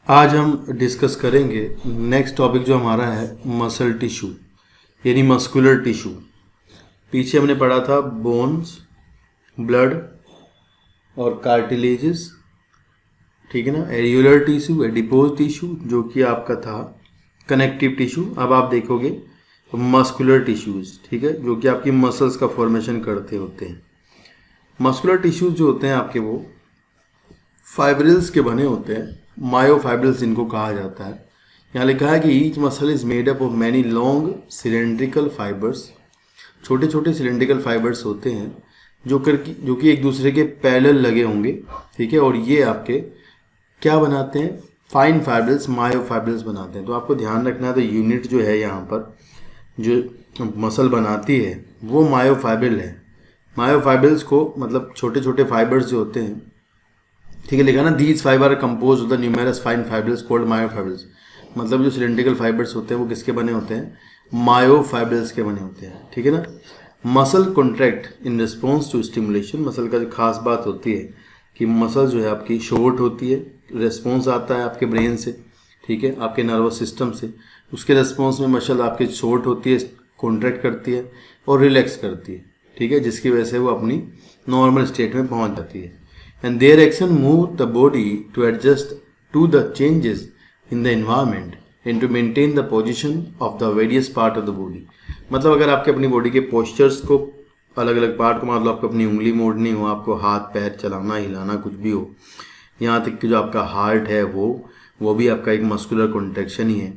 आज हम डिस्कस करेंगे नेक्स्ट टॉपिक जो हमारा है मसल टिश्यू यानी मस्कुलर टिश्यू। पीछे हमने पढ़ा था बोन्स, ब्लड और कार्टिलेजेस, ठीक है ना। एरियुलर टिश्यू, एडिपोज टिश्यू जो कि आपका था कनेक्टिव टिश्यू। अब आप देखोगे मस्कुलर टिश्यूज, ठीक है, जो कि आपकी मसल्स का फॉर्मेशन करते होते हैं। मस्कुलर टिश्यूज जो होते हैं आपके वो फाइब्रिल्स के बने होते हैं, मायोफाइब्रिल्स इनको कहा जाता है। यहाँ लिखा है कि each muscle is made up of many long cylindrical fibres. छोटे छोटे सिलेंड्रिकल फाइबर्स होते हैं जो कि एक दूसरे के पैरेलल लगे होंगे, ठीक है। और ये आपके क्या बनाते हैं? फाइन फाइब्रिल्स, मायोफाइब्रिल्स बनाते हैं। तो आपको ध्यान रखना है, तो यूनिट जो है यहाँ पर जो मसल बनाती है वो मायोफाइब्रिल है। मायोफाइब्रिल्स को मतलब छोटे छोटे फाइबर्स जो होते हैं, ठीक है, लिखा ना, these fibre compose of the numerous fine fibrils called myofibrils. मतलब जो सिलेंड्रिकल फाइबर्स होते हैं वो किसके बने होते हैं? मायोफाइब्रिल्स के बने होते हैं, ठीक है ना। Muscle contract in response to stimulation. Muscle का जो खास बात होती है कि मसल जो है आपकी शॉर्ट होती है, रिस्पॉन्स आता है आपके ब्रेन से, ठीक है, आपके नर्वस सिस्टम से। उसके रिस्पॉन्स में मसल आपकी शॉर्ट होती है, कॉन्ट्रैक्ट करती है और रिलैक्स करती है, ठीक है, जिसकी वजह से वो अपनी नॉर्मल स्टेट में पहुंच जाती है। And their action move the body to adjust to the changes in the environment and to maintain the position of the various part of the body। मतलब अगर आपके अपनी बॉडी के पोस्चर्स को, अलग अलग पार्ट को, मतलब आपको अपनी उंगली मोड़नी हो, आपको हाथ पैर चलाना हिलाना कुछ भी हो, यहाँ तक कि जो आपका हार्ट है वो भी आपका एक मस्कुलर कॉन्ट्रैक्शन ही है।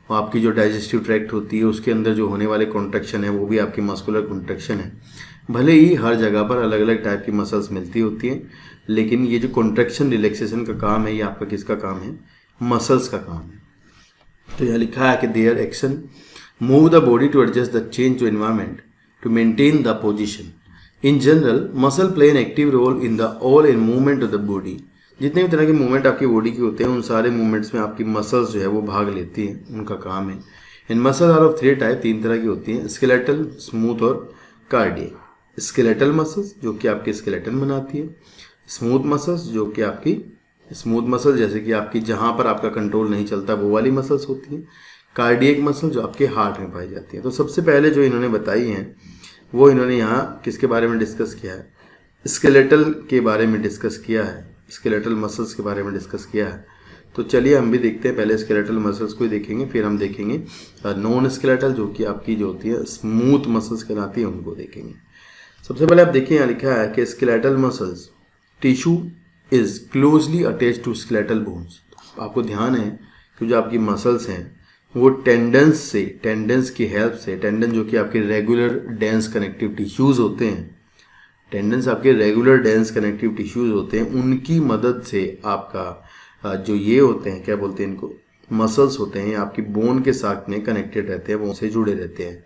और आपकी जो डाइजेस्टिव ट्रैक्ट होती है उसके अंदर जो होने वाले कॉन्ट्रैक्शन है वो भी आपकी मस्कुलर कॉन्ट्रैक्शन है। भले ही हर जगह पर अलग अलग टाइप की मसल्स मिलती होती हैं, लेकिन ये जो कॉन्ट्रैक्शन रिलैक्सेशन का काम है ये आपका किसका काम है? मसल्स का काम है। तो यह लिखा है कि their action move the body to adjust the change to environment to maintain the position. In general muscle play an active role in the all in movement of the body. जितने भी तरह के मूवमेंट आपकी body के होते हैं उन सारे मूवमेंट्स में आपकी मसल्स जो है वो भाग लेती हैं, उनका काम है। इन muscle are of three type, तीन तरह की होती हैं, स्केलेटल, स्मूथ और कार्डियक। स्केलेटल मसल्स जो कि आपके स्केलेटन बनाती है, स्मूथ मसल्स जो कि आपकी स्मूथ मसल जैसे कि आपकी जहाँ पर आपका कंट्रोल नहीं चलता वो वाली मसल्स होती हैं, कार्डियक मसल जो आपके हार्ट में पाई जाती है। तो सबसे पहले जो इन्होंने बताई हैं वो इन्होंने यहाँ किसके बारे में डिस्कस किया है? स्केलेटल के बारे में डिस्कस किया है, स्केलेटल मसल्स के बारे में डिस्कस किया है। तो चलिए हम भी देखते हैं, पहले स्केलेटल मसल्स को ही देखेंगे, फिर हम देखेंगे नॉन स्केलेटल जो कि आपकी जो होती है स्मूथ मसल्स कहलाती है, उनको देखेंगे। सबसे पहले आप देखिए, यहाँ लिखा है कि skeletal muscles tissue is closely attach to skeletal bones. आपको ध्यान है कि जो आपकी मसल्स हैं वो टेंडेंस की हेल्प से, टेंडन जो कि आपके रेगुलर डेंस कनेक्टिव टिश्यूज होते हैं, टेंडेंस आपके रेगुलर डेंस कनेक्टिव टिश्यूज होते हैं, उनकी मदद से आपका जो ये होते हैं, क्या बोलते हैं इनको, मसल्स होते हैं, आपकी बोन के साथ में कनेक्टेड रहते हैं, बोन से जुड़े रहते हैं।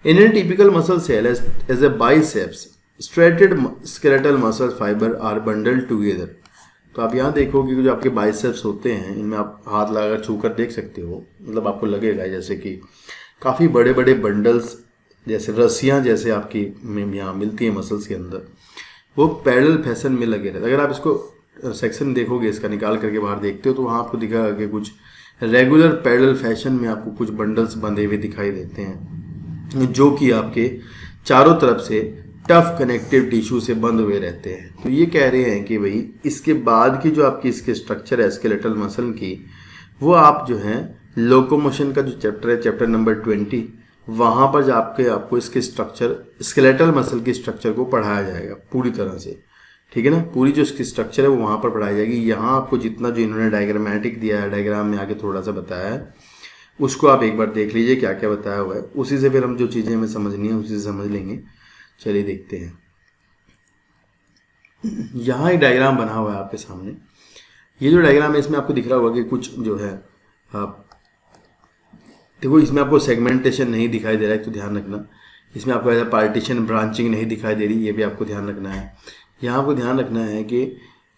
In a typical muscle cell as a biceps, straighted skeletal muscle fiber are bundled together। तो आप यहाँ देखोगे कि जो आपके बाइसेप्स होते हैं इनमें आप हाथ लगाकर छू कर देख सकते हो, मतलब आपको लगेगा जैसे कि काफ़ी बड़े बड़े बंडल्स, जैसे रस्सियाँ जैसे आपकी यहाँ मिलती हैं मसल्स के अंदर, वो पैरेलल फैशन में लगे रहते हैं। अगर आप इसको सेक्शन देखोगे, इसका निकाल करके बाहर देखते हो तो वहाँ आपको दिखेगा कि कुछ रेगुलर पैरेलल फैशन में आपको कुछ बंडल्स बंधे हुए दिखाई देते हैं जो कि आपके चारों तरफ से टफ कनेक्टिव टिश्यू से बंद हुए रहते हैं। तो ये कह रहे हैं कि भाई इसके बाद की जो आपकी इसके स्ट्रक्चर है स्केलेटल मसल की, वो आप जो है लोकोमोशन का जो चैप्टर है, चैप्टर नंबर 20, वहाँ पर आपको इसके स्ट्रक्चर, स्केलेटल मसल की स्ट्रक्चर को पढ़ाया जाएगा पूरी तरह से, ठीक है ना। पूरी जो इसकी स्ट्रक्चर है वो वहाँ पर पढ़ाई जाएगी। यहाँ आपको जितना जो इन्होंने डायग्रामेटिक दिया है, डायग्राम में आगे थोड़ा सा बताया है, उसको आप एक बार देख लीजिए क्या क्या बताया हुआ है, उसी से फिर हम जो चीज़ें हमें समझनी है उसी से समझ लेंगे। चलिए देखते हैं। यहाँ एक डायग्राम बना हुआ है आपके सामने। ये जो डायग्राम है इसमें आपको दिख रहा होगा कि कुछ जो है देखो, इसमें आपको सेगमेंटेशन नहीं दिखाई दे रहा है, तो ध्यान रखना। इसमें आपको ऐसा पार्टीशन, ब्रांचिंग नहीं दिखाई दे रही, ये भी आपको ध्यान रखना है। यहाँ आपको ध्यान रखना है कि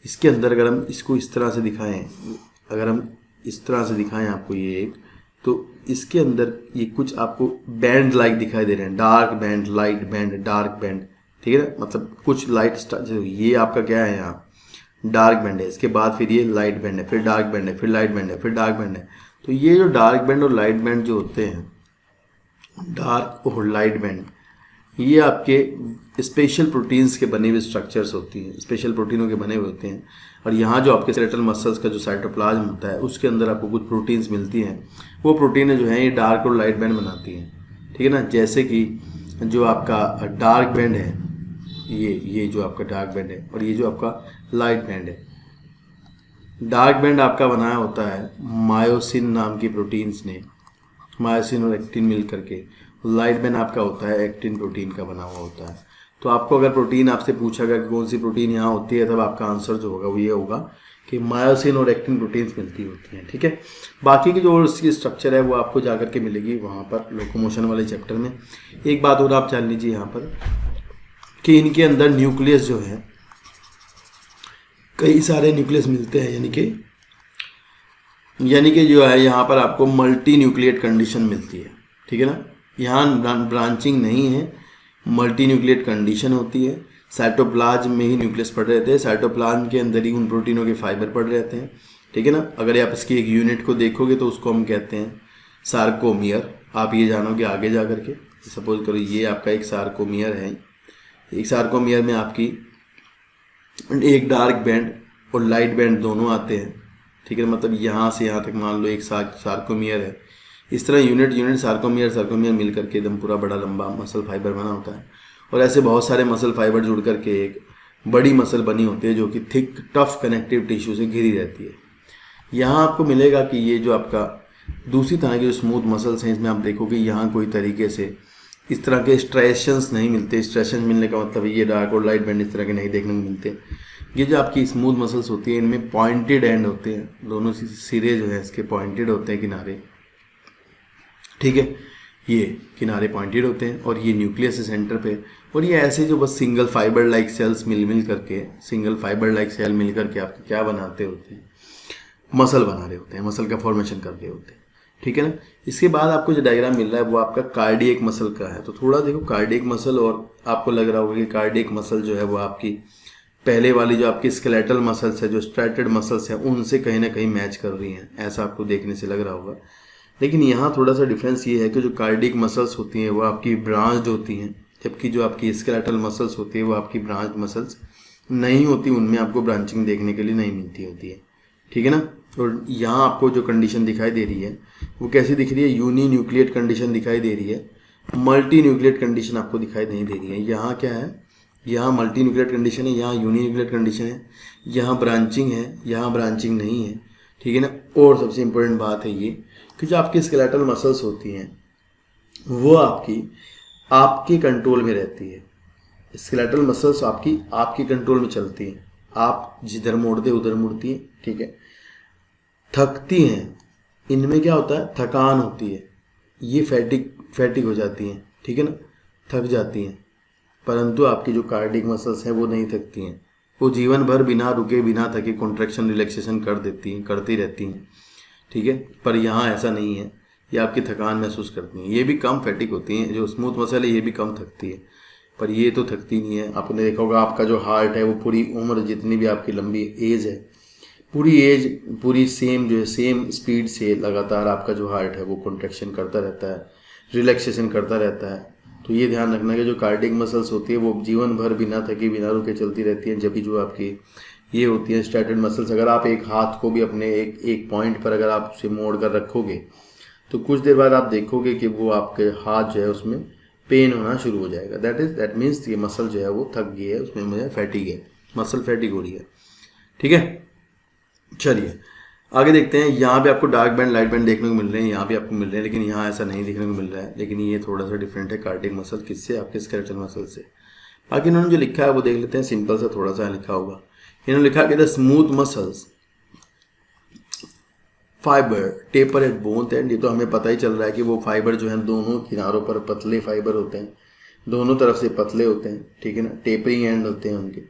इसके अंदर अगर हम इसको इस तरह से दिखाएं, अगर हम इस तरह से दिखाएं आपको ये एक, तो इसके अंदर ये कुछ आपको बैंड लाइक दिखाई दे रहे हैं, dark band, light band, dark band, ठीक है ना। मतलब कुछ लाइट, ये आपका क्या है यहाँ डार्क बैंड है, इसके बाद फिर ये लाइट बैंड है, फिर डार्क बैंड है, फिर लाइट बैंड है, फिर डार्क बैंड है। तो ये जो डार्क बैंड और लाइट बैंड जो होते हैं, डार्क और लाइट बैंड, ये आपके स्पेशल प्रोटीन्स के बने हुए स्ट्रक्चर्स होती हैं, स्पेशल प्रोटीनों के बने हुए होते हैं। और यहाँ जो आपके स्केलेटल मसल्स का जो साइटोप्लाज्म होता है उसके अंदर आपको कुछ प्रोटीन्स मिलती हैं, वो प्रोटीन जो हैं ये डार्क और लाइट बैंड बनाती हैं, ठीक है ना। जैसे कि जो आपका डार्क बैंड है, ये जो आपका डार्क बैंड है, और ये जो आपका लाइट बैंड है। डार्क बैंड आपका बनाया होता है मायोसिन नाम की प्रोटीन्स ने, मायोसिन और एक्टिन मिल करके। लाइट बैंड आपका होता है एक्टिन प्रोटीन का बना हुआ होता है। तो आपको अगर प्रोटीन आपसे पूछा गया कि कौन सी प्रोटीन यहाँ होती है, तब आपका आंसर जो होगा वो ये होगा कि मायोसिन और एक्टिन प्रोटीन्स मिलती होती हैं, ठीक है। बाकी की जो उसकी स्ट्रक्चर है वो आपको जाकर के मिलेगी वहाँ पर लोकोमोशन वाले चैप्टर में। एक बात और आप जान लीजिए यहाँ पर कि इनके अंदर न्यूक्लियस जो है, कई सारे न्यूक्लियस मिलते हैं, यानी कि जो है यहाँ पर आपको मल्टी न्यूक्लिएट कंडीशन मिलती है, ठीक है ना। यहाँ ब्रांचिंग नहीं है, मल्टी न्यूक्लिएट कंडीशन होती है। साइटोप्लाज्म में ही न्यूक्लियस पड़े रहते हैं, साइटोप्लाज्म के अंदर ही उन प्रोटीनों के फाइबर पड़े रहते हैं, ठीक है ना। अगर आप इसकी एक यूनिट को देखोगे तो उसको हम कहते हैं सार्कोमियर। आप ये जानोगे आगे जा करके। सपोज करो ये आपका एक सार्कोमियर है, एक सार्कोमियर में आपकी एक डार्क बैंड और लाइट बैंड दोनों आते हैं, ठीक है। मतलब यहाँ से यहाँ तक मान लो एक सार्कोमियर है। इस तरह यूनिट सार्कोमियर मिल करके एकदम पूरा बड़ा लंबा मसल फाइबर बना होता है। और ऐसे बहुत सारे मसल फाइबर जुड़ करके एक बड़ी मसल बनी होती है जो कि थिक टफ कनेक्टिव टिश्यू से घिरी रहती है। यहाँ आपको मिलेगा कि ये जो आपका दूसरी तरह के जो स्मूथ मसल्स हैं, इसमें आप देखोगे यहाँ कोई तरीके से इस तरह के स्ट्रेशंस नहीं मिलते। स्ट्रेशन मिलने का मतलब ये डार्क और लाइट बैंड इस तरह के नहीं देखने को मिलते। ये जो आपकी स्मूथ मसल्स होती है इनमें पॉइंटेड एंड होते हैं, दोनों सिरे जो है इसके पॉइंटेड होते हैं, किनारे, ठीक है। ये किनारे पॉइंटेड होते हैं और ये न्यूक्लियस है सेंटर पे। और ये ऐसे जो बस सिंगल फाइबर लाइक सेल्स मिल करके, सिंगल फाइबर लाइक सेल मिल करके आपके क्या बनाते होते हैं, मसल बना रहे होते हैं, मसल का फॉर्मेशन कर रहे होते हैं, ठीक है ना। इसके बाद आपको जो डायग्राम मिल रहा है वो आपका कार्डियक मसल का है। तो थोड़ा देखो कार्डियक मसल, और आपको लग रहा होगा कि कार्डियक मसल जो है वो आपकी पहले वाली जो आपकी स्केलेटल मसल्स है, जो स्ट्रेटेड मसल्स है, उनसे कहीं ना कहीं मैच कर रही हैं, ऐसा आपको देखने से लग रहा होगा। लेकिन यहाँ थोड़ा सा डिफरेंस ये है कि जो कार्डियक मसल्स होती हैं वो आपकी ब्रांच्ड होती हैं, जबकि जो आपकी स्केलेटल मसल्स होती है वो आपकी ब्रांच मसल्स नहीं होती, उनमें आपको ब्रांचिंग देखने के लिए नहीं मिलती होती है, ठीक है ना। और यहाँ आपको जो कंडीशन दिखाई दे रही है वो कैसी दिख रही है, यूनी न्यूक्लिएट कंडीशन दिखाई दे रही है, मल्टी न्यूक्लिएट कंडीशन आपको दिखाई नहीं दे रही है। यहाँ क्या है, यहाँ मल्टी न्यूक्लिएट कंडीशन है, यहाँ यूनी न्यूक्लिएट कंडीशन है, यहाँ ब्रांचिंग है, यहाँ ब्रांचिंग नहीं है, ठीक है ना। और सबसे इम्पोर्टेंट बात है ये कि जो आपकी स्केलेटल मसल्स होती हैं वो आपके कंट्रोल में रहती है। स्केलेटल मसल्स आपकी कंट्रोल में चलती हैं, आप जिधर मोड़ते उधर मुड़ती हैं, ठीक है। थकती हैं, इनमें क्या होता है, थकान होती है, ये फैटिक हो जाती हैं, ठीक है ना, थक जाती हैं। परंतु आपकी जो कार्डियक मसल्स हैं वो नहीं थकती हैं, वो जीवन भर बिना रुके बिना थके कॉन्ट्रैक्शन रिलैक्सेशन करती रहती हैं, ठीक है। पर यहाँ ऐसा नहीं है, ये आपकी थकान महसूस करती हैं, ये भी कम फैटिक होती हैं। जो स्मूथ मसल है ये भी कम थकती है, पर ये तो थकती नहीं है। आपने देखा होगा आपका जो हार्ट है वो पूरी उम्र, जितनी भी आपकी लंबी एज है, पूरी सेम स्पीड से लगातार आपका जो हार्ट है वो कॉन्ट्रैक्शन करता रहता है, रिलैक्सेशन करता रहता है। तो ये ध्यान रखना कि जो कार्डियक मसल्स होती है वो जीवन भर बिना थके बिना रुके चलती रहती हैं। जब भी जो आपकी ये होती है स्ट्रेटेड मसल्स, अगर आप एक हाथ को भी अपने एक पॉइंट पर अगर आप उसे मोड़ कर रखोगे तो कुछ देर बाद आप देखोगे कि वो आपके हाथ जो है उसमें पेन होना शुरू हो जाएगा। दैट मीन्स ये मसल जो है वो थक गई है, उसमें मुझे फैटिक है, मसल फैटिक हो रही है, ठीक है। चलिए आगे देखते हैं। यहाँ पे आपको डार्क बैंड लाइट बैंड देखने को मिल रहे हैं, यहाँ भी आपको मिल रहे हैं, लेकिन यहाँ ऐसा नहीं देखने को मिल रहा है। लेकिन ये थोड़ा सा डिफरेंट है कार्डियक मसल किससे, आपके स्केलेटल मसल से। बाकी इन्होंने जो लिखा है वो देख लेते हैं, सिंपल सा थोड़ा सा लिखा होगा। इन्होंने लिखा कि the smooth muscles fibre taper at both and. ये तो हमें पता ही चल रहा है कि वो फाइबर जो है दोनों किनारों पर पतले फाइबर होते हैं, दोनों तरफ से पतले होते हैं, ठीक है ना, टेपरिंग एंड होते हैं उनके।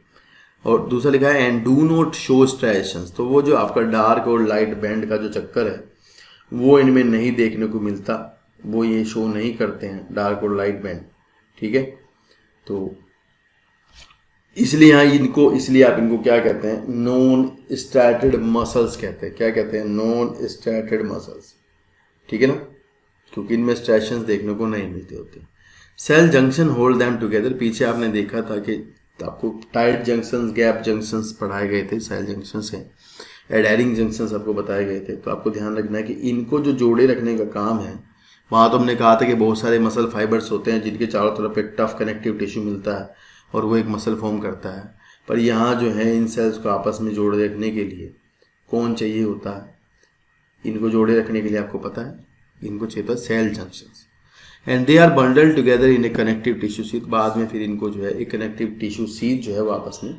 और दूसरा लिखा है and do not show striations. तो वो जो आपका डार्क और लाइट बैंड का जो चक्कर है वो इनमें नहीं देखने को मिलता, वो ये शो नहीं करते हैं डार्क और लाइट बैंड, ठीक है। तो इसलिए यहाँ इनको, इसलिए आप इनको क्या कहते हैं, नॉन स्ट्रैटेड मसल्स कहते हैं। क्या कहते हैं, नॉन स्ट्रैटेड मसल्स, ठीक है ना, क्योंकि इनमें स्ट्रेशंस देखने को नहीं मिलते होते। Cell junction hold them together, पीछे आपने देखा था कि आपको टाइट जंक्शंस, गैप जंक्शंस पढ़ाए गए थे, सेल जंक्शन से एडहेरिंग जंक्शंस आपको बताए गए थे। तो आपको ध्यान रखना है कि इनको जो जोड़े रखने का काम है, वहाँ तो हमने कहा था कि बहुत सारे मसल फाइबर्स होते हैं जिनके चारों तरफ एक टफ कनेक्टिव टिश्यू मिलता है और वो एक मसल फॉर्म करता है। पर यहाँ जो है इन सेल्स को आपस में जोड़े रखने के लिए कौन चाहिए होता है, इनको जोड़े रखने के लिए आपको पता है, इनको चाहिए था cell junctions, and they are bundled together in a connective tissue sheath. बाद में फिर इनको जो है एक कनेक्टिव टिश्यू सीथ जो है वो आपस में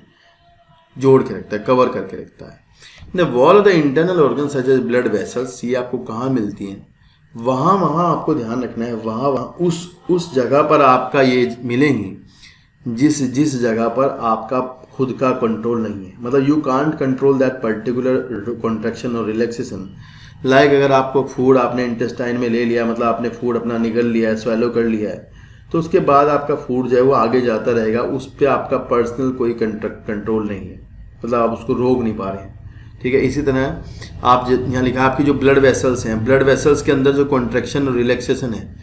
जोड़ के रखता है, कवर करके रखता है। The wall of the internal organ such as blood vessels, ये आपको कहाँ मिलती हैं, वहाँ आपको ध्यान रखना है, वहाँ उस जगह पर आपका ये मिलेंगी जिस जगह पर आपका खुद का कंट्रोल नहीं है। मतलब you can't control that particular contraction और रिलैक्सेशन। लाइक अगर आपको फूड आपने इंटेस्टाइन में ले लिया, मतलब आपने फूड अपना निगल लिया है, स्वेलो कर लिया है, तो उसके बाद आपका फूड जो है वो आगे जाता रहेगा, उस पर आपका पर्सनल कोई कंट्रोल नहीं है, मतलब आप उसको रोक नहीं पा रहे हैं, ठीक है। इसी तरह आप यहाँ लिखा आपकी जो ब्लड वेसल्स हैं, ब्लड वेसल्स के अंदर जो कॉन्ट्रैक्शन और रिलैक्सेशन है,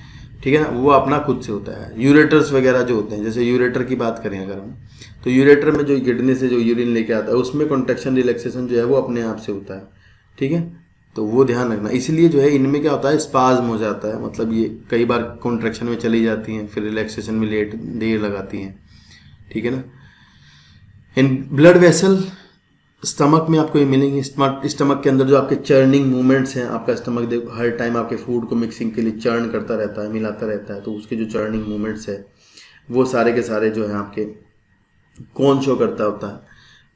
ठीक है ना, वो अपना खुद से होता है। यूरेटर्स वगैरह जो होते हैं, जैसे यूरेटर की बात करें अगर हम, तो यूरेटर में जो किडनी से जो यूरिन लेके आता है उसमें कॉन्ट्रैक्शन रिलैक्सेशन जो है वो अपने आप से होता है, ठीक है। तो वो ध्यान रखना। इसलिए जो है इनमें क्या होता है, स्पाज्म हो जाता है, मतलब ये कई बार कॉन्ट्रैक्शन में चली जाती हैं, फिर रिलैक्सेशन में देर लगाती हैं, ठीक है ना। इन ब्लड वेसल स्टमक में आपको ये मिलेंगे। स्टमक के अंदर जो आपके चर्निंग मूवमेंट्स हैं, आपका स्टमक देखो हर टाइम आपके फूड को मिक्सिंग के लिए चर्न करता रहता है, मिलाता रहता है, तो उसके जो चर्निंग मूवमेंट्स है वो सारे के सारे जो है आपके कौन शो करता होता है,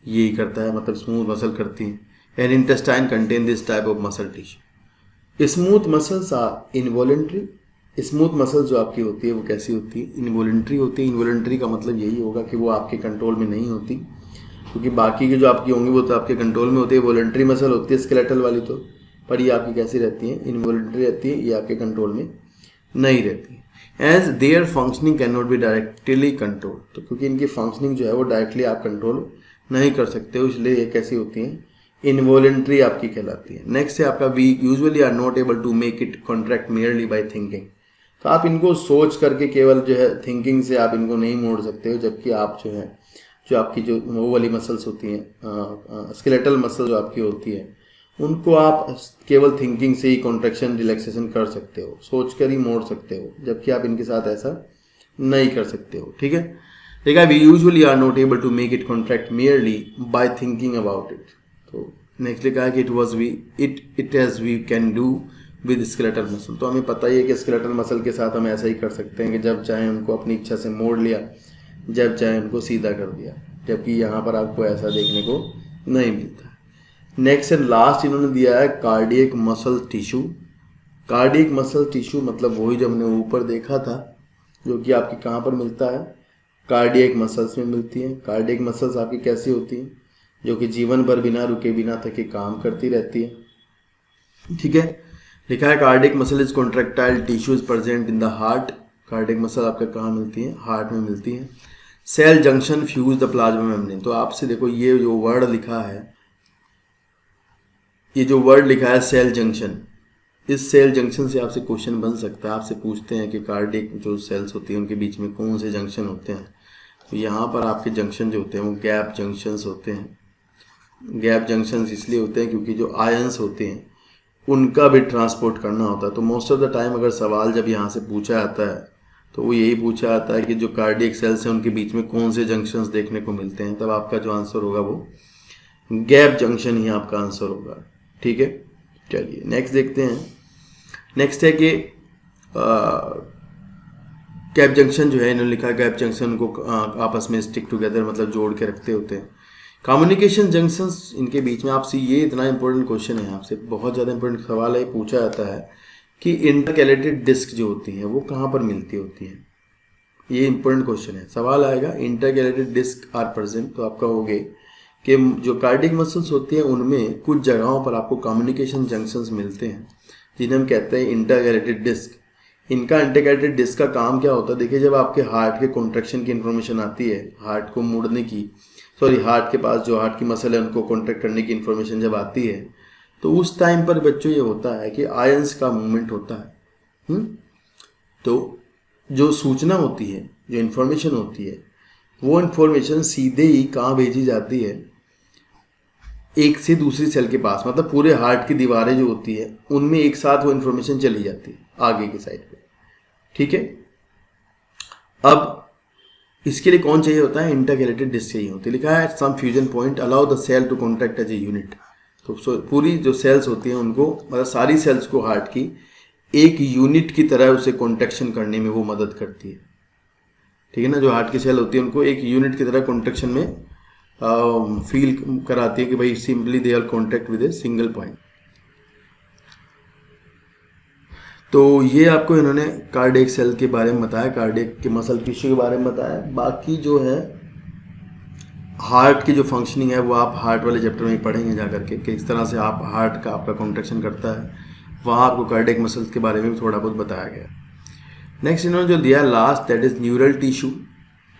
यही करता है, मतलब स्मूथ मसल करती है। And intestine contain this type of muscle tissue. Smooth muscles are involuntary. Smooth muscles जो आपकी होती है वो कैसी होती है, इनवॉलेंट्री होती है। इनवॉलेंट्री का मतलब यही होगा कि वो आपके कंट्रोल में नहीं होती, क्योंकि बाकी की जो आपकी होंगी वो तो आपके कंट्रोल में होती है। वॉलंटरी मसल होती है स्केलेटल वाली, तो पर ये आपकी कैसी रहती है, इनवॉलंटरी रहती है, ये आपके कंट्रोल में नहीं रहती है। As their functioning can not be directly control, तो क्योंकि इनकी फंक्शनिंग जो है वो डायरेक्टली आप कंट्रोल नहीं कर सकते हो, इसलिए ये कैसी होती हैं, इनवॉलंटरी आपकी कहलाती है। नेक्स्ट है आपका we usually are not able to make it contract merely by thinking. तो आप इनको सोच करके केवल जो है थिंकिंग से आप इनको नहीं मोड़ सकते हो, जबकि आप जो है जो आपकी जो वो वाली मसल्स होती हैं, स्केलेटल मसल जो आपकी होती है, उनको आप केवल थिंकिंग से ही कॉन्ट्रैक्शन रिलैक्सेशन कर सकते हो, सोच कर ही मोड़ सकते हो, जबकि आप इनके साथ ऐसा नहीं कर सकते हो, ठीक है। देखा, we usually are not able to make it contract merely by thinking about it. तो नेक्स्ट लिखा है कि it as we can do with skeletal muscle. तो हमें पता ही है कि स्केलेटल मसल के साथ हम ऐसा ही कर सकते हैं कि जब चाहे उनको अपनी इच्छा से मोड़ लिया, जब चाहे उनको सीधा कर दिया, जबकि यहाँ पर आपको ऐसा देखने को नहीं मिलता। नेक्स्ट एंड लास्ट इन्होंने दिया है cardiac muscle tissue. Cardiac muscle tissue मतलब वही जो हमने ऊपर देखा था, जो कि आपकी कहाँ पर मिलता है, कार्डियक मसल्स में मिलती हैं। कार्डियक मसल्स आपकी कैसी होती हैं, जो कि जीवन भर बिना रुके बिना थके काम करती रहती है, ठीक है। लिखा है cardiac muscle is contractile tissues present in the heart. Cardiac muscle आपका कहाँ मिलती है, हार्ट में मिलती है। Cell junction fuse the plasma membrane. तो आपसे देखो ये जो वर्ड लिखा है, ये जो वर्ड लिखा है सेल जंक्शन, इस सेल जंक्शन से आपसे क्वेश्चन बन सकता है। आपसे पूछते हैं कि कार्डियक जो सेल्स होती हैं उनके बीच में कौन से जंक्शन होते हैं। तो यहाँ पर आपके जंक्शन जो होते हैं वो गैप जंक्शंस होते हैं। गैप जंक्शंस इसलिए होते हैं क्योंकि जो आयंस होते हैं उनका भी ट्रांसपोर्ट करना होता है। तो मोस्ट ऑफ द टाइम अगर सवाल जब यहाँ से पूछा जाता है तो वो यही पूछा जाता है कि जो कार्डियक सेल्स हैं उनके बीच में कौन से जंक्शंस देखने को मिलते हैं। तब आपका जो आंसर होगा वो गैप जंक्शन ही आपका आंसर होगा, ठीक है। चलिए नेक्स्ट देखते हैं। नेक्स्ट है कि गैप जंक्शन जो है, इन्होंने लिखा गैप जंक्शन को आपस में स्टिक टुगेदर मतलब जोड़ के रखते होते हैं। कम्युनिकेशन जंक्शंस इनके बीच में, आपसे ये इतना इंपॉर्टेंट क्वेश्चन है, आपसे बहुत ज़्यादा इंपॉर्टेंट सवाल है, पूछा जाता है कि इंटरकैलेटेड डिस्क जो होती हैं वो कहाँ पर मिलती होती हैं। ये इंपॉर्टेंट क्वेश्चन है, सवाल आएगा इंटरकैलेटेड डिस्क आर प्रेजेंट। तो आप कहोगे कि जो कार्डियक मसल्स होती हैं उनमें कुछ जगहों पर आपको कम्युनिकेशन जंक्शंस मिलते हैं जिन्हें हम कहते हैं इंटरकैलेटेड डिस्क। इनका इंटीग्रेटेड डिस्क का काम क्या होता है, देखिए जब आपके हार्ट के कॉन्ट्रैक्शन की इन्फॉर्मेशन आती है, हार्ट को मोड़ने की, सॉरी हार्ट के पास जो हार्ट की मसल है उनको कॉन्ट्रैक्ट करने की इन्फॉर्मेशन जब आती है, तो उस टाइम पर बच्चों ये होता है कि आयंस का मूवमेंट होता है। तो जो सूचना होती है, जो इन्फॉर्मेशन होती है, वो इन्फॉर्मेशन सीधे ही कहाँ भेजी जाती है, एक से दूसरी सेल के पास, मतलब पूरे हार्ट की दीवारें जो होती है उनमें एक साथ वो इन्फॉर्मेशन चली जाती है आगे की साइड पे, ठीक है। अब इसके लिए कौन चाहिए होता है, इंटरकैलेटेड डिस्क चाहिए होती है। लिखा है some fusion point allow the cell to contract as a unit. तो पूरी जो सेल्स होती हैं उनको, मतलब सारी सेल्स को हार्ट की एक यूनिट की तरह उसे कॉन्ट्रैक्शन करने में वो मदद करती है, ठीक है ना। जो हार्ट की सेल होती है उनको एक यूनिट की तरह कॉन्ट्रैक्शन में फील कराती है कि भाई simply they are contact with a single point. तो ये आपको इन्होंने कार्डियक सेल के बारे में बताया, कार्डियक के मसल टिश्यू के बारे में बताया। बाकी जो है हार्ट की जो फंक्शनिंग है वो आप हार्ट वाले चैप्टर में पढ़ेंगे जा करके, किस तरह से आप हार्ट का आपका कॉन्ट्रैक्शन करता है, वहाँ आपको कार्डियक मसल्स के बारे में भी थोड़ा बहुत बताया गया। नेक्स्ट इन्होंने जो दिया last, that is neural tissue,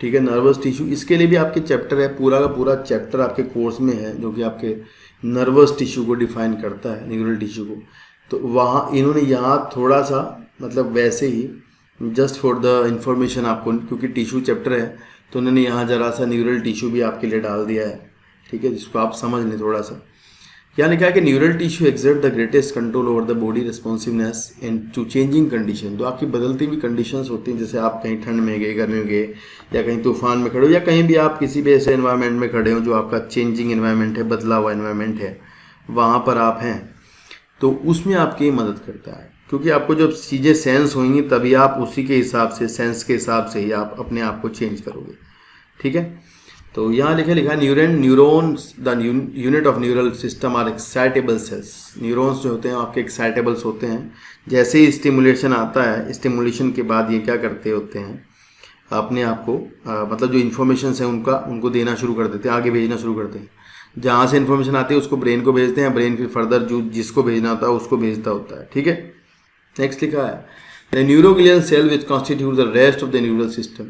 ठीक है, नर्वस टिश्यू। इसके लिए भी आपके चैप्टर है, पूरा का पूरा चैप्टर आपके कोर्स में है जो कि आपके नर्वस टिश्यू को डिफाइन करता है, न्यूरल टिश्यू को। तो वहाँ इन्होंने यहाँ थोड़ा सा मतलब वैसे ही जस्ट फॉर द इंफॉर्मेशन आपको, क्योंकि टिश्यू चैप्टर है तो उन्होंने यहाँ जरा सा न्यूरल टिश्यू भी आपके लिए डाल दिया है, ठीक है, जिसको आप समझ लें थोड़ा सा। यहाँ लिखा है कि neural tissue exert the greatest control over the body responsiveness in to changing condition. तो आपकी बदलती हुई कंडीशंस होती हैं, जैसे आप कहीं ठंड में गए, गर्मी में गए, या कहीं तूफान में खड़े हो, या कहीं भी आप किसी भी ऐसे एनवायरनमेंट में खड़े हो जो आपका चेंजिंग एनवायरनमेंट है, बदला हुआ एनवायरनमेंट है, वहाँ पर आप हैं, तो उसमें आपकी मदद करता है। क्योंकि आपको जब चीज़ें सेंस होंगी तभी आप उसी के हिसाब से, सेंस के हिसाब से ही आप अपने आप को चेंज करोगे, ठीक है। तो यहाँ लिखा neurons the unit of neural system are excitable cells. Neurons जो होते हैं आपके एक्साइटेबल्स होते हैं। जैसे ही स्टिमुलेशन आता है, स्टिमुलेशन के बाद ये क्या करते होते हैं, अपने आप को मतलब जो इन्फॉर्मेशन है उनको देना शुरू कर देते हैं, आगे भेजना शुरू करते हैं। जहाँ से इन्फॉर्मेशन आती है उसको ब्रेन को भेजते हैं, ब्रेन फिर फर्दर जो जिसको भेजना होता है उसको भेजता होता है, ठीक है। नेक्स्ट लिखा है neuroglial cell which constitute the rest of the neural system.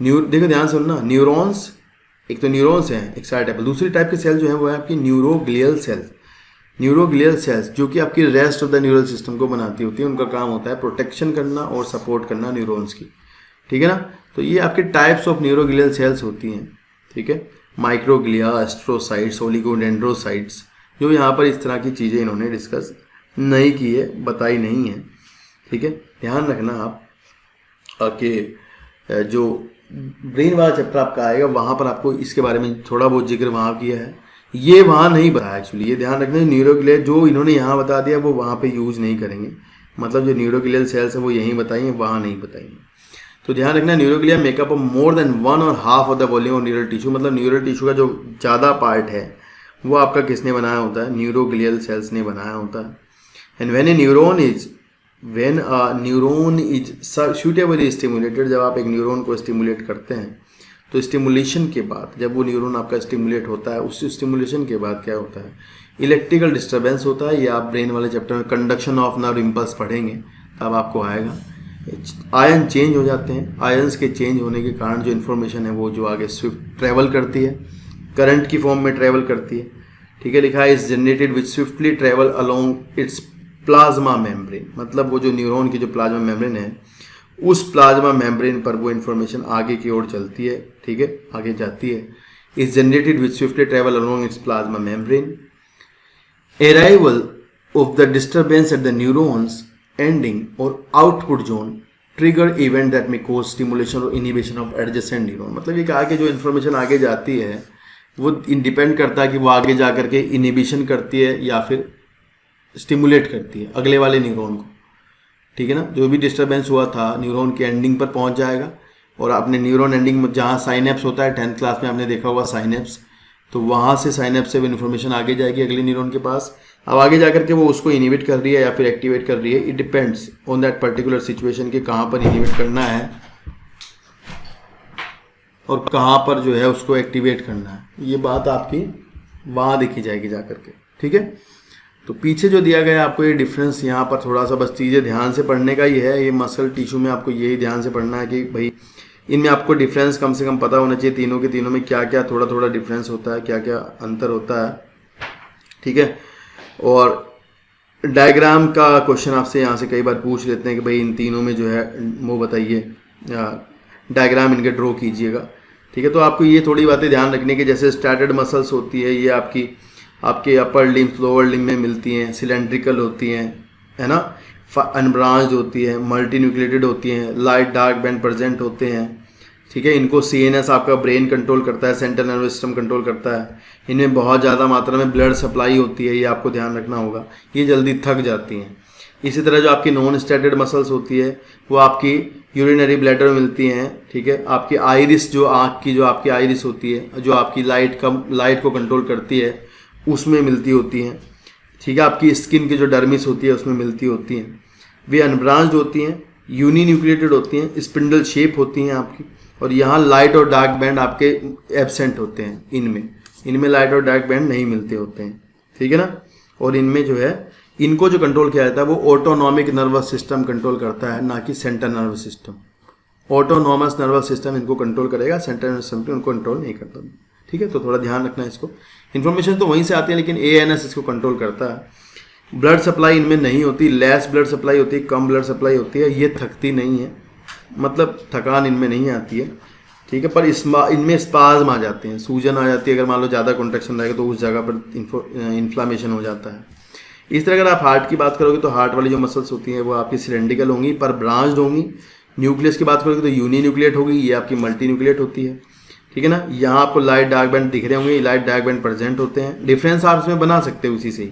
देखो ध्यान से सुनना, न्यूरॉन्स, एक तो न्यूरॉन्स हैं एक्साइटेबल, दूसरी टाइप के सेल जो है वो है आपकी न्यूरोग्लियल सेल्स। न्यूरोग्लियल सेल्स जो कि आपकी rest of the neural system को बनाती होती है, उनका काम होता है प्रोटेक्शन करना और सपोर्ट करना न्यूरॉन्स की, ठीक है ना। तो ये आपके टाइप्स ऑफ न्यूरोग्लियल सेल्स होती हैं, ठीक है। माइक्रोग्लिया, एस्ट्रोसाइट्स, ओलिगोडेंड्रोसाइट्स, जो यहाँ पर इस तरह की चीज़ें इन्होंने डिस्कस नहीं की है, बताई नहीं है, ठीक है। ध्यान रखना आप कि जो ब्रेन वाला चैप्टर आपका आएगा वहाँ पर आपको इसके बारे में थोड़ा बहुत जिक्र वहाँ किया है, ये वहाँ नहीं बताया एक्चुअली। ये ध्यान रखना, न्यूरोग्लियल जो इन्होंने यहाँ बता दिया वो वहाँ पे यूज़ नहीं करेंगे, मतलब जो न्यूरोग्लियल सेल्स है वो यहीं बताई हैं, वहाँ नहीं बताई हैं। तो ध्यान रखना, neuroglia makeup of more than 1.5 of the volume of neural tissue. मतलब न्यूरल टिश्यू का जो ज़्यादा पार्ट है वो आपका किसने बनाया होता है, न्यूरोग्लियल सेल्स ने बनाया होता है। And when a neuron is suitably stimulated, जब आप एक न्यूरॉन को स्टिमुलेट करते हैं तो स्टिमुलेशन के बाद, जब वो न्यूरॉन आपका स्टिमुलेट होता है, उस स्टिमुलेशन के बाद क्या होता है, इलेक्ट्रिकल डिस्टर्बेंस होता है। ये आप ब्रेन वाले चैप्टर में कंडक्शन ऑफ नर्व इम्पल्स पढ़ेंगे, तब आपको आएगा। आयन चेंज हो जाते हैं, आयन्स के चेंज होने के कारण जो इन्फॉर्मेशन है वो जो आगे स्विफ्ट ट्रैवल करती है, करंट की फॉर्म में ट्रैवल करती है, ठीक है। लिखा है is generated which swiftly travel along its plasma membrane. मतलब वो जो न्यूरॉन की जो प्लाज्मा मेम्ब्रेन है, उस प्लाज्मा मेम्ब्रेन पर वो इन्फॉर्मेशन आगे की ओर चलती है, ठीक है, आगे जाती है। Is generated which swiftly travel along its plasma membrane. Arrival of the disturbance at the neurons ending और output zone trigger event that में कोज स्टिमुलेशन और इनिबिशन ऑफ एडजेसेंट न्यूरॉन। मतलब ये कहा कि जो इन्फॉर्मेशन आगे जाती है वो डिपेंड करता है कि वो आगे जा करके इनिबिशन करती है या फिर स्टिमुलेट करती है अगले वाले न्यूरॉन को, ठीक है ना। जो भी डिस्टर्बेंस हुआ था न्यूरॉन के एंडिंग पर पहुंच जाएगा, और आपने न्यूरॉन एंडिंग में जहाँ साइनेप्स होता है, 10th क्लास में आपने देखा हुआ साइनेप्स, तो वहाँ से साइनेप्स से वो इन्फॉर्मेशन आगे जाएगी अगले न्यूरॉन के पास। अब आगे जाकर के वो उसको इनिबिट कर रही है या फिर एक्टिवेट कर रही है, it depends on that particular situation कि कहाँ पर इनिबिट करना है और कहाँ पर जो है उसको एक्टिवेट करना है। ये बात आपकी वहाँ देखी जाएगी जा करके, ठीक है। तो पीछे जो दिया गया है आपको ये डिफरेंस यहाँ पर थोड़ा सा बस चीज़ें ध्यान से पढ़ने का ही है। ये मसल टिश्यू में आपको यही ध्यान से पढ़ना है कि भाई इनमें आपको डिफरेंस कम से कम पता होना चाहिए, तीनों के तीनों में क्या क्या थोड़ा थोड़ा डिफरेंस होता है, क्या क्या अंतर होता है, ठीक है। और डायग्राम का क्वेश्चन आपसे यहाँ से कई बार पूछ लेते हैं कि भाई इन तीनों में जो है वो बताइए, डायग्राम इनके ड्रॉ कीजिएगा, ठीक है। तो आपको ये थोड़ी बातें ध्यान रखने की, जैसे स्टैटर्ड मसल्स होती है ये आपके अपर लिम्स लोअर लिम्ब में मिलती हैं, सिलेंड्रिकल होती हैं, है ना, अनब्रांच्ड होती है, मल्टी न्यूक्लिएटेड होती हैं, लाइट डार्क बैंड प्रेजेंट होते हैं, ठीक है। इनको CNS आपका ब्रेन कंट्रोल करता है, सेंट्रल नर्वस सिस्टम कंट्रोल करता है। इनमें बहुत ज़्यादा मात्रा में ब्लड सप्लाई होती है, ये आपको ध्यान रखना होगा, ये जल्दी थक जाती हैं। इसी तरह जो आपकी नॉन स्टैटेड मसल्स होती है वो आपकी यूरिनरी ब्लैडर में मिलती हैं, ठीक है। आपकी आइरिस, जो आँख की जो आपकी आइरिस होती है, जो आपकी लाइट को कंट्रोल करती है, उसमें मिलती होती हैं, ठीक है। आपकी स्किन की जो डर्मिस होती है उसमें मिलती होती हैं। वे अनब्रांच्ड होती हैं, यूनी न्यूक्लिएटेड होती हैं, स्पिंडल शेप होती हैं आपकी, और यहाँ लाइट और डार्क बैंड आपके एब्सेंट होते हैं। इनमें लाइट और डार्क बैंड नहीं मिलते होते हैं, ठीक है ना। और इनमें जो है इनको जो कंट्रोल किया जाता है वो ऑटोनॉमिक नर्वस सिस्टम कंट्रोल करता है, ना कि central nervous system. Autonomous nervous system इनको कंट्रोल करेगा, सेंट्रल नर्वस सिस्टम उनको कंट्रोल नहीं करता, ठीक है। तो थोड़ा ध्यान रखना है इसको। इन्फॉर्मेशन तो वहीं से आती है लेकिन ANS इसको कंट्रोल करता है। ब्लड सप्लाई इनमें नहीं होती, लेस ब्लड सप्लाई होती है, कम ब्लड सप्लाई होती है। ये थकती नहीं है, मतलब थकान इनमें नहीं आती है, ठीक है। पर इनमें स्पाज्म आ जाते हैं, सूजन आ जाती है। अगर मान लो ज़्यादा कॉन्ट्रैक्शन रहेगा तो उस जगह पर इन्फ्लामेशन हो जाता है। इस तरह अगर आप हार्ट की बात करोगे तो हार्ट वाली जो मसल्स होती हैं वो आपकी सिलेंड्रिकल होंगी पर ब्रांच्ड होंगी। न्यूक्लियस की बात करोगे तो यूनी न्यूक्लिएट होगी, ये आपकी मल्टी न्यूक्लिएट होती है, ठीक है ना। यहाँ आपको लाइट डार्क बैंड दिख रहे होंगे, लाइट डार्क बैंड प्रेजेंट होते हैं। डिफरेंस आप इसमें बना सकते हो उसी से ही।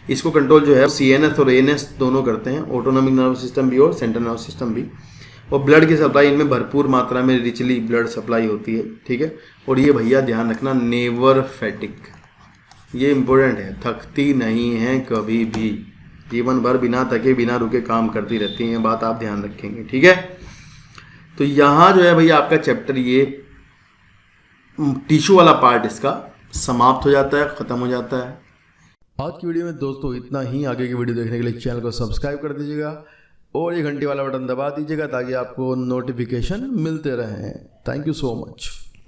इसको कंट्रोल जो है CNS और ANS दोनों करते हैं, ऑटोनॉमिक नर्वस सिस्टम भी और सेंट्रल नर्वस सिस्टम भी। और ब्लड की सप्लाई इनमें भरपूर मात्रा में रिचली ब्लड सप्लाई होती है, ठीक है। और ये भैया ध्यान रखना, नेवर फैटिक, ये इंपॉर्टेंट है, थकती नहीं है कभी भी, जीवन भर बिना थके बिना रुके काम करती रहती हैं, ये बात आप ध्यान रखेंगे, ठीक है। तो यहाँ जो है भैया आपका चैप्टर ये टिश्यू वाला पार्ट इसका समाप्त हो जाता है, ख़त्म हो जाता है। आज की वीडियो में दोस्तों इतना ही। आगे की वीडियो देखने के लिए चैनल को सब्सक्राइब कर दीजिएगा और ये घंटी वाला बटन दबा दीजिएगा ताकि आपको नोटिफिकेशन मिलते रहें। Thank you so much.